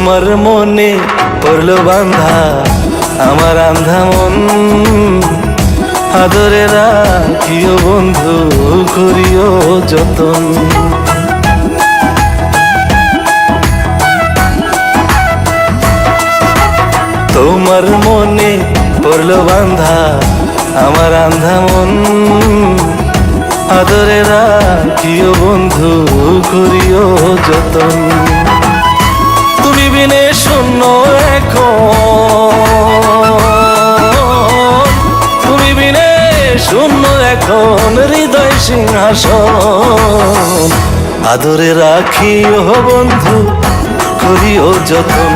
তোমার মনে পড়লো বান্ধা আমার আন্ধা মন, আদরে রাখিও বন্ধু করিও যতন। তোমার মনে পড়লো বান্ধা আমার আন্ধা মন, আদরে রাখিও বন্ধু করিও যতন। তুমি বিনে শূন্য এখন, তুমি বিনে শূন্য এখন হৃদয় সিংহাসন, আদরে রাখিও বন্ধু করিও যতন।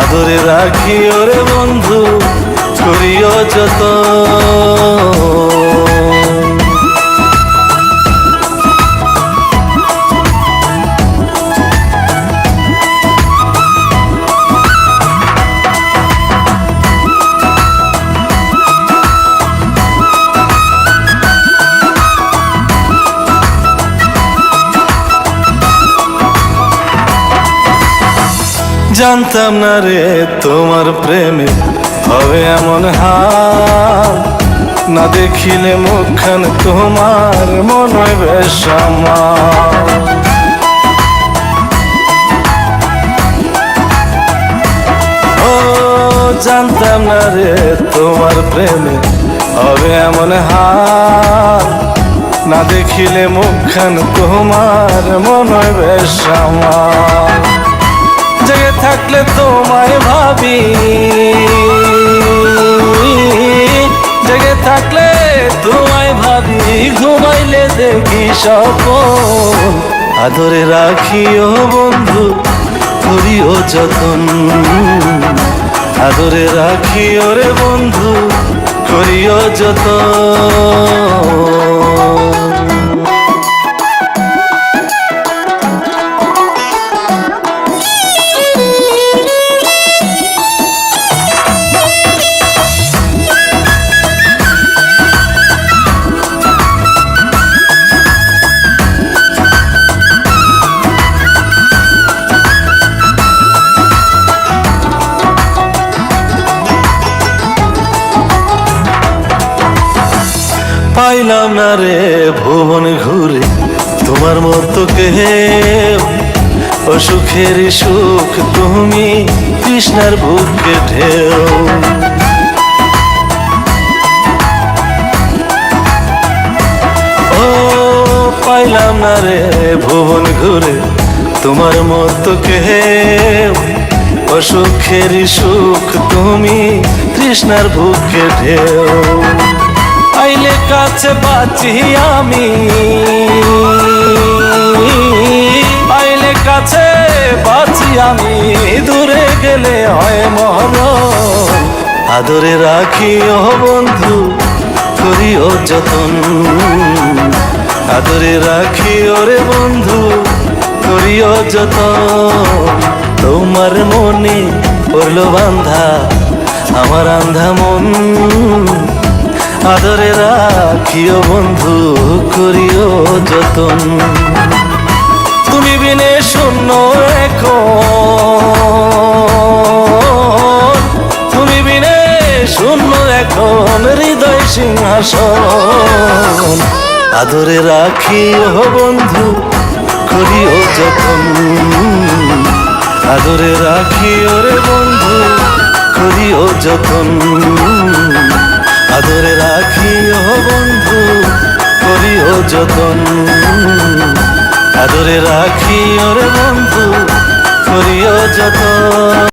আদরে রাখিও রে বন্ধু করিও যতন। জানতাম না রে তোমার প্রেমে হবে এমন হাল, না দেখিলে মুখখান তোমার মনে হয় বেশ আমার। ও জানতাম না রে তোমার প্রেমে হবে এমন হাল, না দেখিলে মুখখান তোমার মনে হয় বেশ আমার। জেগে থাকলে তোমায় ভাবি, জেগে থাকলে তোমায় ভাবি, ঘুমাইলে দেখি স্বপ্ন, আদরে রাখিও বন্ধু করিও যতন। আদরে রাখিও রে বন্ধু করিও যতন। পাইলাম না রে ভুবন ঘুরে তোমার মতো কেউ, অসুখের সুখ তুমি কৃষ্ণার বুকে ঢেউ। ও পাইলাম না রে ভুবন ঘুরে তোমার মতো কেউ, অসুখের সুখ তুমি কৃষ্ণার বুকে ঢেউ। আইলে কাছে বাঁচি আমি, আইলে কাছে বাঁচি আমি, দূরে গেলে হয় মরণ, আদরে রাখিও বন্ধু করিও যতন। আদরে রাখিও রে বন্ধু করিও যতন। তোমার মনে পড়লো বান্ধা আমার আন্ধা মন, আদরে রাখিও বন্ধু করিও যতন। তুমি বিনে শূন্য এখন, তুমি বিনে শূন্য এখন হৃদয় সিংহাসন, আদরে রাখিও বন্ধু করিও যতন। আদরে রাখিও রে বন্ধু করিও যতন। আদরে রাখিও বন্ধু করিও যতন। আদরে রাখিও রে বন্ধু করিও যতন।